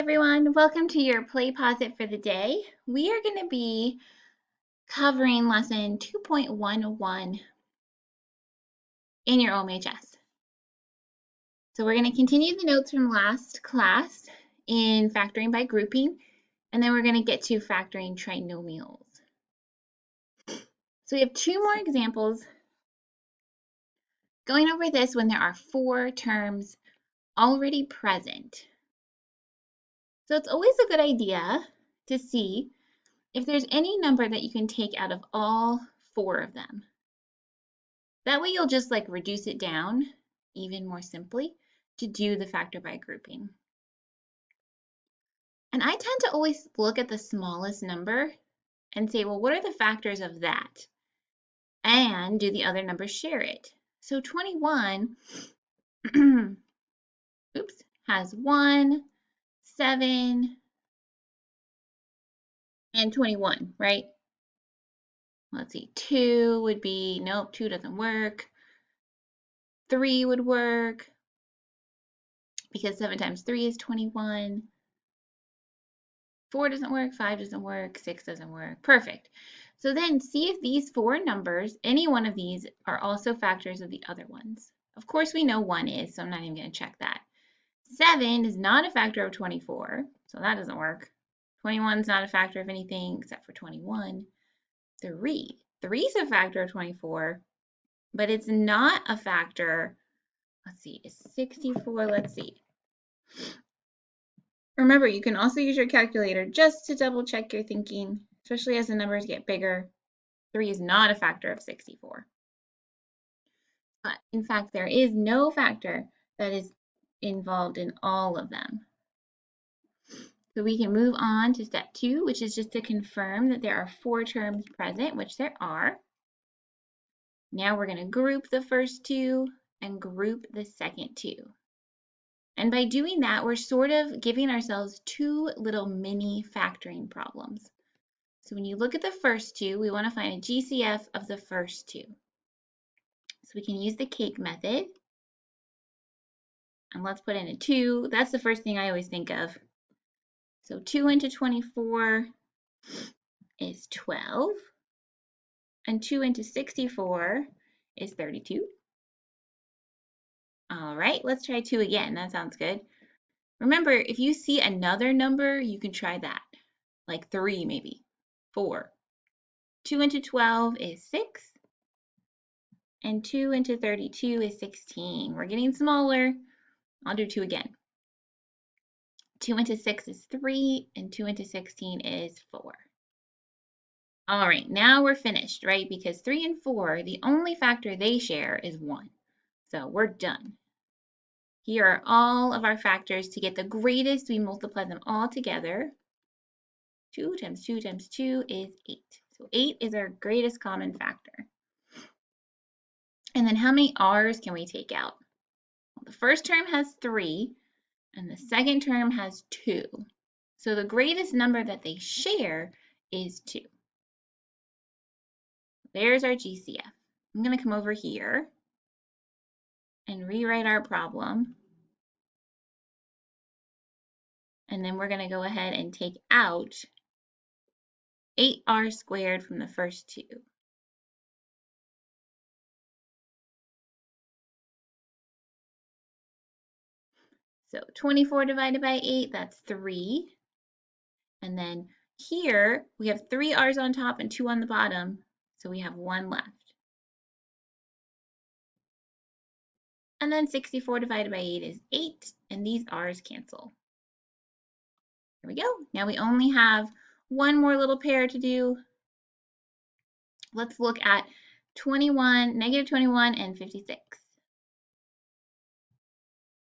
Everyone, welcome to your PlayPosit for the day. We are going to be covering lesson 2.11 in your OMHS. So we're going to continue the notes from last class in factoring by grouping, and then we're going to get to factoring trinomials. So we have two more examples going over this when there are four terms already present. So it's always a good idea to see if there's any number that you can take out of all four of them. That way you'll just reduce it down even more simply to do the factor by grouping. And I tend to always look at the smallest number and say, well, what are the factors of that? And do the other numbers share it? So 21 has 1, 7, and 21, right? Let's see, 2 would be, nope, 2 doesn't work. 3 would work because 7 times 3 is 21. 4 doesn't work, 5 doesn't work, 6 doesn't work. Perfect. So then see if these four numbers, any one of these, are also factors of the other ones. Of course, we know 1 is, so I'm not even going to check that. 7 is not a factor of 24, so that doesn't work. 21 is not a factor of anything except for 21. 3 is a factor of 24, but it's not a factor. Let's see, is 64, let's see. Remember, you can also use your calculator just to double check your thinking, especially as the numbers get bigger. 3 is not a factor of 64. But in fact, there is no factor that is involved in all of them. So we can move on to step 2, which is just to confirm that there are four terms present, which there are. Now we're going to group the first two and group the second two. And by doing that, we're sort of giving ourselves two little mini factoring problems. So when you look at the first two, we want to find a GCF of the first two. So we can use the cake method. And let's put in a 2. That's the first thing I always think of. So 2 into 24 is 12. And 2 into 64 is 32. All right, let's try 2 again. That sounds good. Remember, if you see another number, you can try that. Like 3 maybe, 4. 2 into 12 is 6. And 2 into 32 is 16. We're getting smaller. I'll do 2 again. 2 into 6 is 3, and 2 into 16 is 4. All right, now we're finished, right? Because 3 and 4, the only factor they share is 1. So we're done. Here are all of our factors. To get the greatest, we multiply them all together. 2 times 2 times 2 is 8. So 8 is our greatest common factor. And then how many r's can we take out? Well, the first term has 3, and the second term has 2. So the greatest number that they share is 2. There's our GCF. I'm going to come over here and rewrite our problem. And then we're going to go ahead and take out 8r squared from the first two. So 24 divided by 8, that's 3. And then here we have 3 r's on top and 2 on the bottom, so we have 1 left. And then 64 divided by 8 is 8, and these r's cancel. There we go. Now we only have one more little pair to do. Let's look at negative 21 and 56.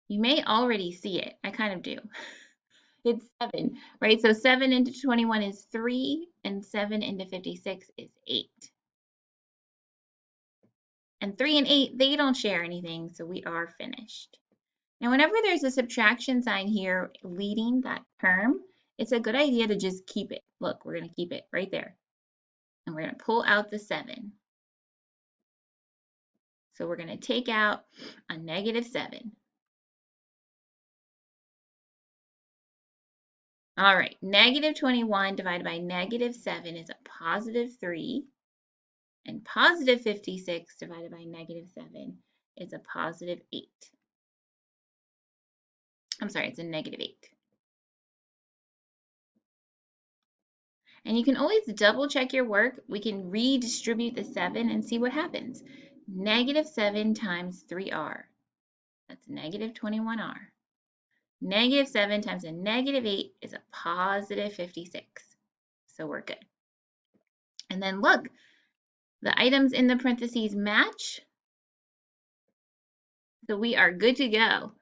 You may already see it. I kind of do. It's 7, right? So 7 into 21 is 3, and 7 into 56 is 8. And 3 and 8, they don't share anything, so we are finished. Now, whenever there's a subtraction sign here leading that term, it's a good idea to just keep it. Look, we're going to keep it right there. And we're going to pull out the 7. So we're going to take out a negative 7. All right, negative 21 divided by negative 7 is a positive 3. And positive 56 divided by negative 7 is a positive 8. I'm sorry, it's a negative 8. And you can always double check your work. We can redistribute the 7 and see what happens. Negative 7 times 3r. That's negative 21r. Negative 7 times a negative 8 is a positive 56. So we're good. And then look, the items in the parentheses match. So we are good to go.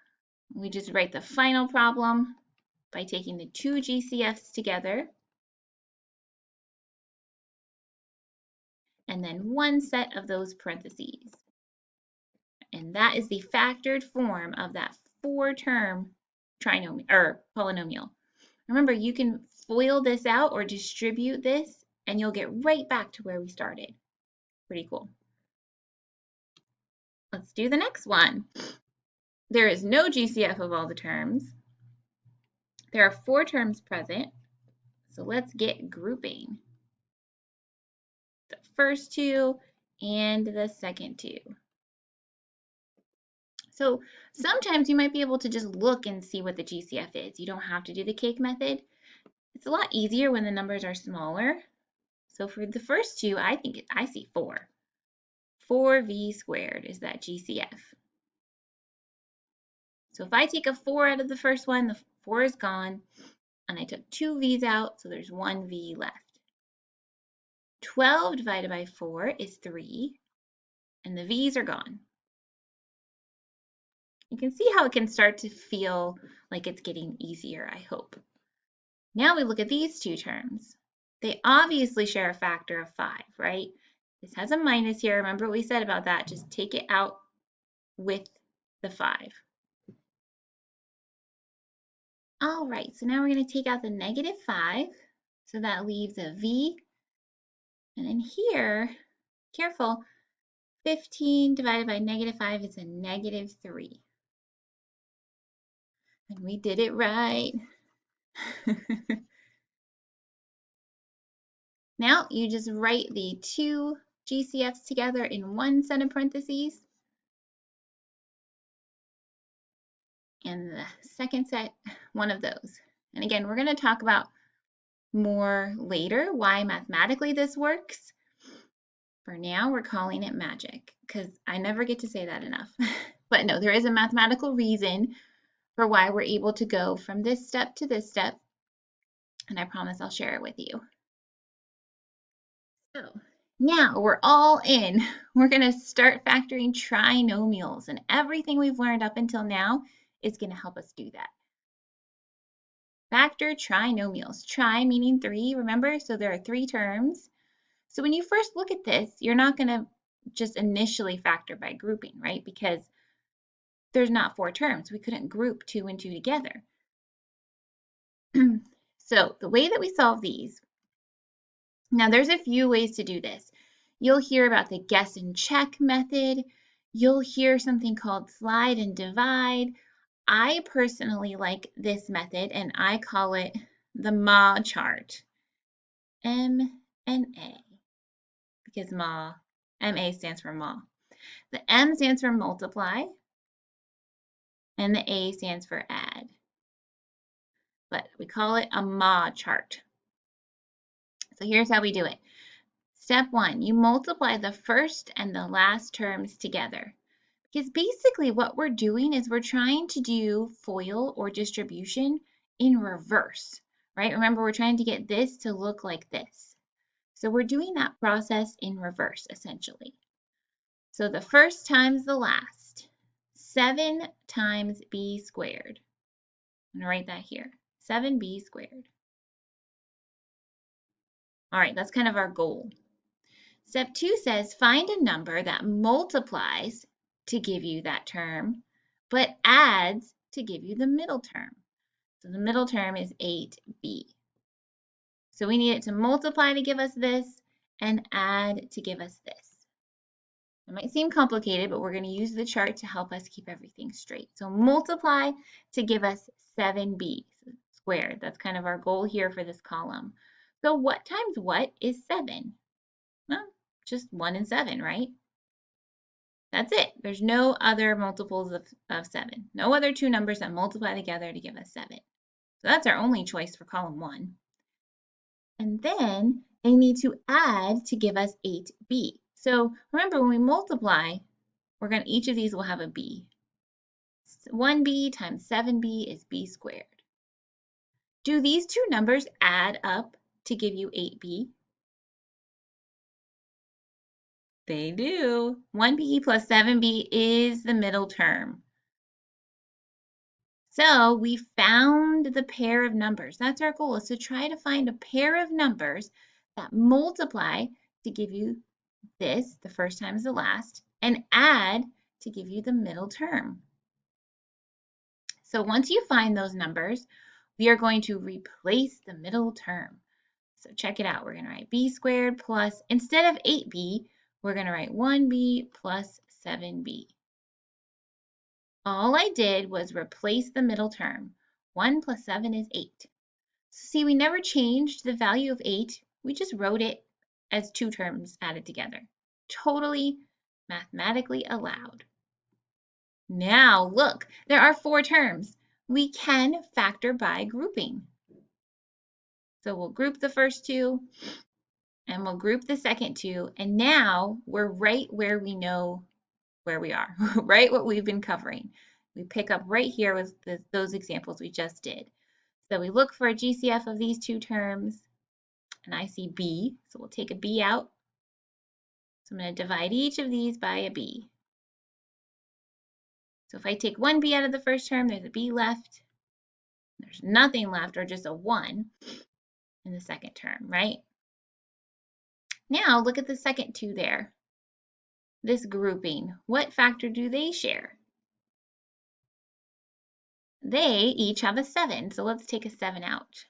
We just write the final problem by taking the two GCFs together and then one set of those parentheses. And that is the factored form of that 4-term trinomial or polynomial. Remember, you can FOIL this out or distribute this and you'll get right back to where we started. Pretty cool. Let's do the next one. There is no GCF of all the terms. There are 4 terms present. So let's get grouping. The first 2 and the second 2. So sometimes you might be able to just look and see what the GCF is. You don't have to do the cake method. It's a lot easier when the numbers are smaller. So for the first 2, I see 4. 4v squared is that GCF. So if I take a 4 out of the first one, the 4 is gone, and I took 2 v's out, so there's 1 v left. 12 divided by 4 is 3, and the v's are gone. You can see how it can start to feel like it's getting easier, I hope. Now we look at these two terms. They obviously share a factor of 5, right? This has a minus here. Remember what we said about that. Just take it out with the 5. All right, so now we're going to take out the negative 5. So that leaves a v. And in here, careful, 15 divided by negative 5 is a negative 3. And we did it right. Now you just write the two GCFs together in one set of parentheses. And the second set, one of those. And again, we're going to talk about more later why mathematically this works. For now, we're calling it magic because I never get to say that enough. But no, there is a mathematical reason for why we're able to go from this step to this step. And I promise I'll share it with you. So now we're all in. We're going to start factoring trinomials, and everything we've learned up until now is going to help us do that. Factor trinomials. Tri meaning 3, remember? So there are 3 terms. So when you first look at this, you're not going to just initially factor by grouping, right? Because there's not 4 terms. We couldn't group 2 and 2 together. So the way that we solve these, now there's a few ways to do this. You'll hear about the guess and check method. You'll hear something called slide and divide. I personally like this method, and I call it the MA chart. M and A, because MA stands for Ma. The M stands for multiply, and the A stands for add. But we call it a MA chart. So here's how we do it. Step 1, you multiply the first and the last terms together. Because basically what we're doing is we're trying to do FOIL or distribution in reverse, right? Remember, we're trying to get this to look like this. So we're doing that process in reverse, essentially. So the first times the last, 7 times b squared. I'm going to write that here, 7b squared. All right, that's kind of our goal. Step 2 says find a number that multiplies to give you that term, but adds to give you the middle term. So the middle term is 8b. So we need it to multiply to give us this and add to give us this. It might seem complicated, but we're going to use the chart to help us keep everything straight. So multiply to give us 7b. So it's squared. That's kind of our goal here for this column. So what times what is 7? Well, just 1 and 7, right? That's it. There's no other multiples of 7. No other two numbers that multiply together to give us 7. So that's our only choice for column 1. And then they need to add to give us 8b. So remember, when we multiply, each of these will have a b. 1b times 7b is b squared. Do these two numbers add up to give you 8b? They do. 1b plus 7b is the middle term. So we found the pair of numbers. That's our goal, is to try to find a pair of numbers that multiply to give you this, the first times the last, and add to give you the middle term. So once you find those numbers, we are going to replace the middle term. So check it out. We're going to write b squared plus, instead of 8b, we're going to write 1b plus 7b. All I did was replace the middle term. 1 plus 7 is 8. So see, we never changed the value of 8. We just wrote it as two terms added together. Totally mathematically allowed. Now look, there are 4 terms. We can factor by grouping. So we'll group the first 2, and we'll group the second 2, and now we're right where we know where we are, right what we've been covering. We pick up right here with those examples we just did. So we look for a GCF of these 2 terms, and I see b, so we'll take a b out. So I'm going to divide each of these by a b. So if I take 1b out of the first term, there's a b left. There's nothing left, or just a 1 in the second term, right? Now look at the second 2 there. This grouping, what factor do they share? They each have a 7, so let's take a 7 out.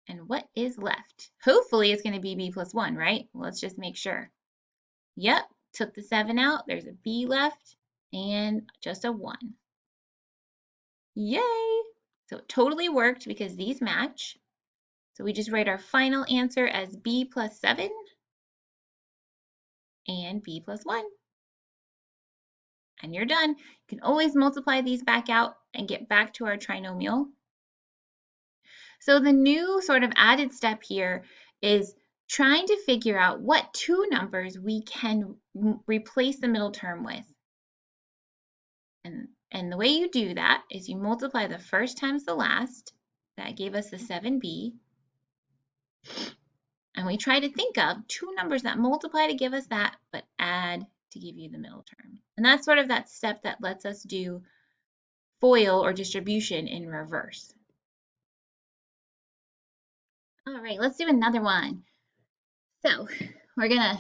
And what is left? Hopefully it's going to be b plus 1, right? Let's just make sure. Yep, took the 7 out, there's a b left, and just a 1. Yay! So it totally worked because these match. So we just write our final answer as b plus 7 and b plus 1. And you're done. You can always multiply these back out and get back to our trinomial. So the new sort of added step here is trying to figure out what 2 numbers we can replace the middle term with. And the way you do that is you multiply the first times the last. That gave us the 7b. And we try to think of 2 numbers that multiply to give us that, but add to give you the middle term. And that's sort of that step that lets us do FOIL or distribution in reverse. All right, let's do another one. So we're going to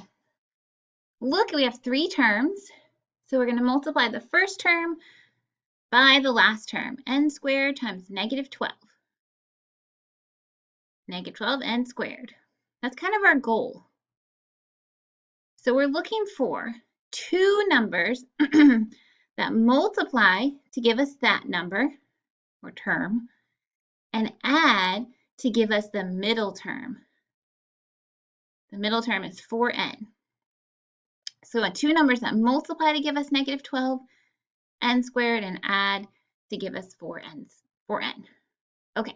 look, we have 3 terms. So we're going to multiply the first term by the last term, n squared times negative 12. Negative 12 n squared. That's kind of our goal. So we're looking for 2 numbers that multiply to give us that number or term and add to give us the middle term. The middle term is 4n. So 2 numbers that multiply to give us negative 12 n squared and add to give us 4n. Okay,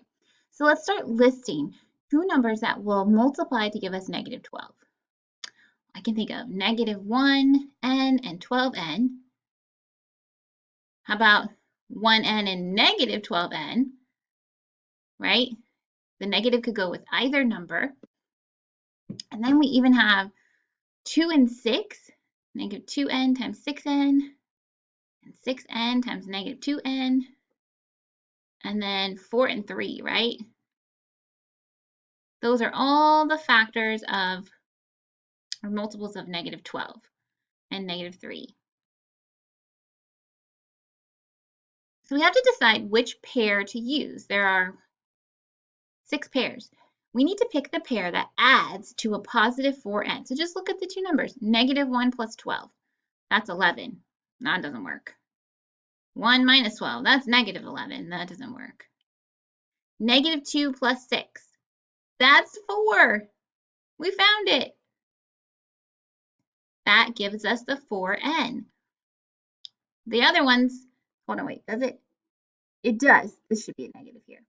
so let's start listing 2 numbers that will multiply to give us negative 12. I can think of negative 1n and 12n. How about 1n and negative 12n, right? The negative could go with either number. And then we even have 2 and 6, negative 2n times 6n, and 6n times negative 2n, and then 4 and 3, right? Those are all the factors of, or multiples of negative 12 and negative 3. So we have to decide which pair to use. There are 6 pairs. We need to pick the pair that adds to a positive 4n. So just look at the 2 numbers. Negative 1 plus 12. That's 11. That doesn't work. 1 minus 12. That's negative 11. That doesn't work. Negative 2 plus 6. That's 4. We found it. That gives us the 4n. The other ones, hold on, wait, does it? It does. This should be a negative here.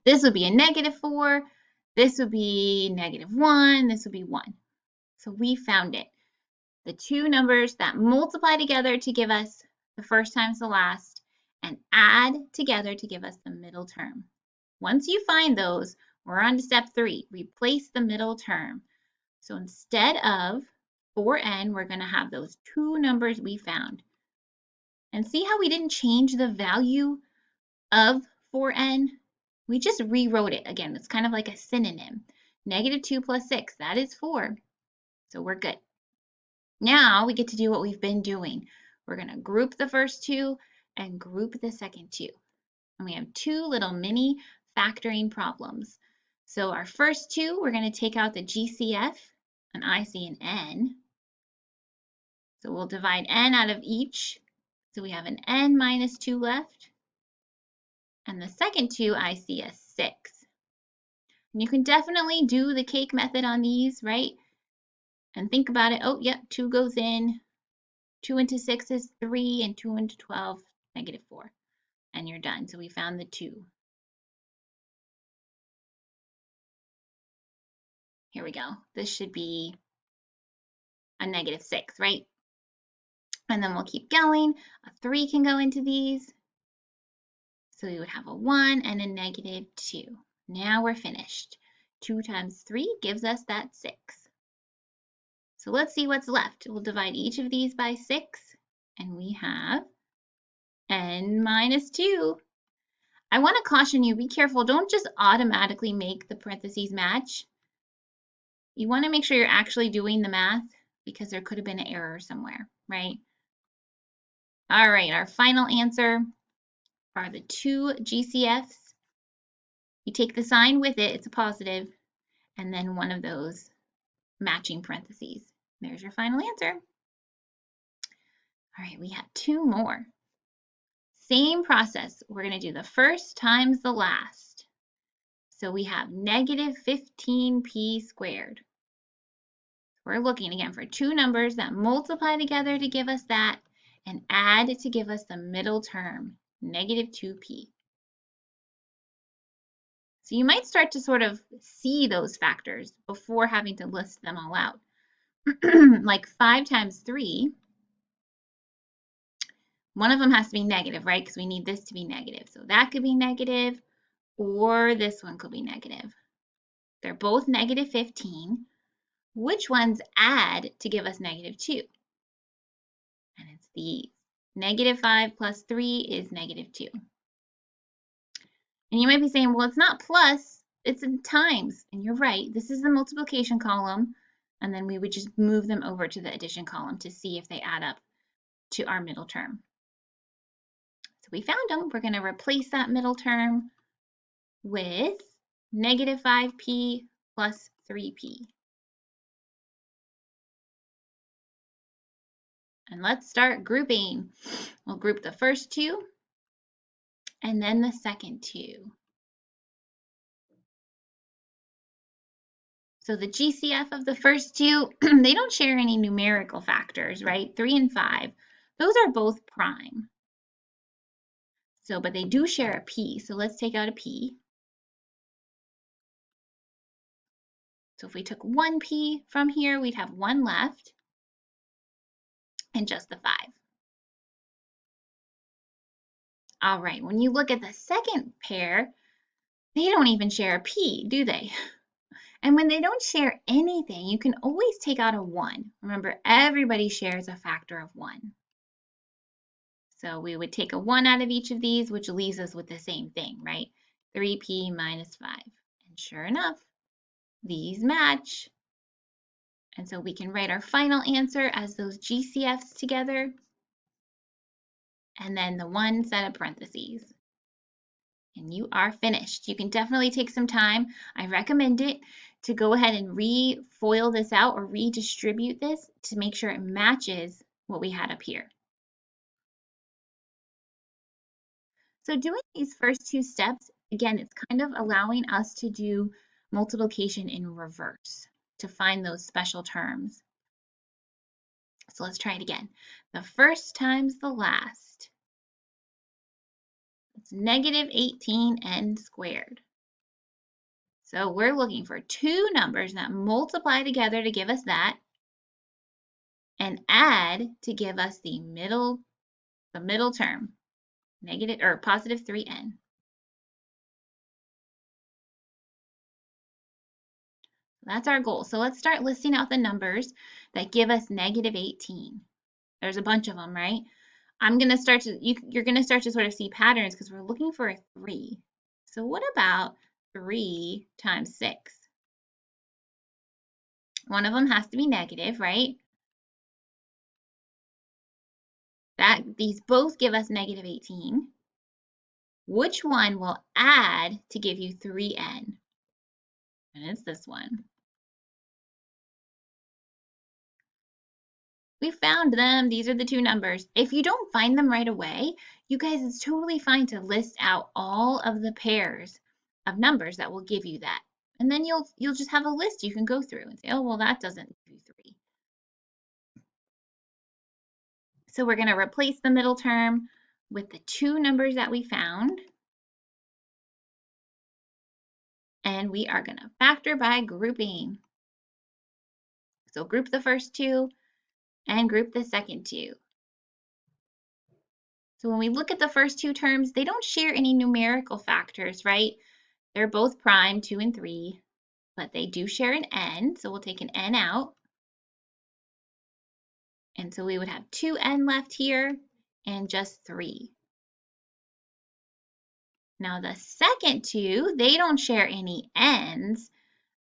This would be a negative 4. This would be negative 1. This would be 1. So we found it. The two numbers that multiply together to give us the first times the last and add together to give us the middle term. Once you find those, we're on to step 3. Replace the middle term. So instead of 4n, we're going to have those two numbers we found. And see how we didn't change the value of 4n? We just rewrote it. Again, it's kind of like a synonym. Negative 2 plus 6, that is 4. So we're good. Now we get to do what we've been doing. We're going to group the first two and group the second two. And we have two little mini factoring problems. So our first two, we're going to take out the GCF, an IC and N. So we'll divide N out of each. So we have an N minus 2 left. And the second two, I see a 6. And you can definitely do the cake method on these, right? And think about it. Oh, yep, 2 goes in. 2 into 6 is 3, and 2 into 12, negative 4. And you're done. So we found the 2. Here we go. This should be a negative 6, right? And then we'll keep going. A 3 can go into these. So we would have a 1 and a negative 2. Now we're finished. 2 times 3 gives us that 6. So let's see what's left. We'll divide each of these by 6, and we have n minus 2. I want to caution you, be careful. Don't just automatically make the parentheses match. You want to make sure you're actually doing the math because there could have been an error somewhere, right? All right, our final answer are the two GCFs. You take the sign with it, it's a positive, and then one of those matching parentheses. There's your final answer. All right, we have two more. Same process. We're going to do the first times the last. So we have negative 15p squared. We're looking again for two numbers that multiply together to give us that and add to give us the middle term, negative 2p. So you might start to sort of see those factors before having to list them all out. Like 5 times 3, one of them has to be negative, right? Because we need this to be negative. So that could be negative, or this one could be negative. They're both negative 15. Which ones add to give us negative 2? And it's these. Negative 5 plus 3 is negative 2. And you might be saying, well, it's not plus, it's in times. And you're right. This is the multiplication column. And then we would just move them over to the addition column to see if they add up to our middle term. So we found them. We're going to replace that middle term with negative 5p plus 3p. And let's start grouping. We'll group the first two and then the second two. So the GCF of the first two, they don't share any numerical factors, right? 3 and 5. Those are both prime. So, but they do share a p. So let's take out a p. So if we took 1p from here, we'd have 1 left and just the 5. All right, when you look at the second pair, they don't even share a p, do they? And when they don't share anything, you can always take out a 1. Remember, everybody shares a factor of 1. So we would take a 1 out of each of these, which leaves us with the same thing, right? 3p minus 5. And sure enough, these match. And so we can write our final answer as those GCFs together, and then the one set of parentheses. And you are finished. You can definitely take some time. I recommend it to go ahead and re-foil this out or redistribute this to make sure it matches what we had up here. So doing these first two steps Again, it's kind of allowing us to do multiplication in reverse to find those special terms. So let's try it again. The first times the last. It's negative 18n squared. So we're looking for two numbers that multiply together to give us that and add to give us the middle term, negative or positive 3n. That's our goal. So let's start listing out the numbers that give us negative 18. There's a bunch of them, right? I'm going to start to, you're going to start to sort of see patterns because we're looking for a 3. So what about 3 times 6? One of them has to be negative, right? These both give us negative 18. Which one will add to give you 3n? And it's this one. We found them. These are the two numbers. If you don't find them right away, you guys, it's totally fine to list out all of the pairs of numbers that will give you that. And then you'll just have a list you can go through and say, oh, well, that doesn't give you 3. So we're going to replace the middle term with the two numbers that we found. And we are going to factor by grouping. So group the first two and group the second two. So when we look at the first two terms, they don't share any numerical factors, right? They're both prime, 2 and 3, but they do share an n, so we'll take an n out. And so we would have 2n left here and just 3. Now the second two, they don't share any n's,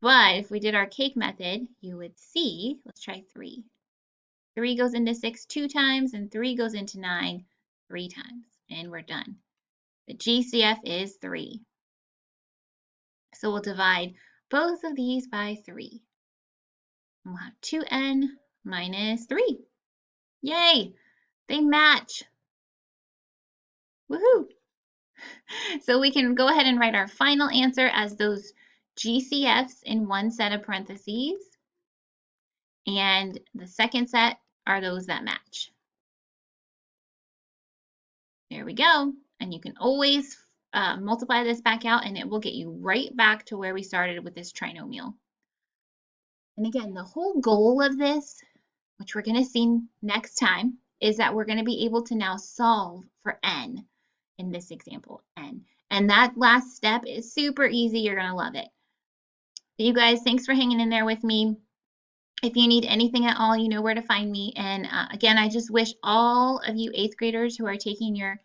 but if we did our cake method, you would see, let's try 3. 3 goes into 6 2 times, and 3 goes into 9 3 times, and we're done. The GCF is 3. So we'll divide both of these by 3. And we'll have 2n minus 3. Yay! They match. Woohoo! So we can go ahead and write our final answer as those GCFs in one set of parentheses. And the second set are those that match. There we go. And you can always multiply this back out and it will get you right back to where we started with this trinomial. And again, the whole goal of this, which we're going to see next time, is that we're going to be able to now solve for n in this example, n. And that last step is super easy. You're going to love it. You guys, thanks for hanging in there with me. If you need anything at all, you know where to find me. And again, I just wish all of you 8th graders who are taking your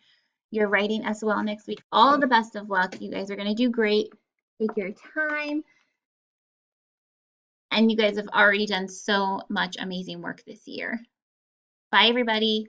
writing SOL next week all the best of luck. You guys are going to do great. Take your time. And you guys have already done so much amazing work this year. Bye, everybody.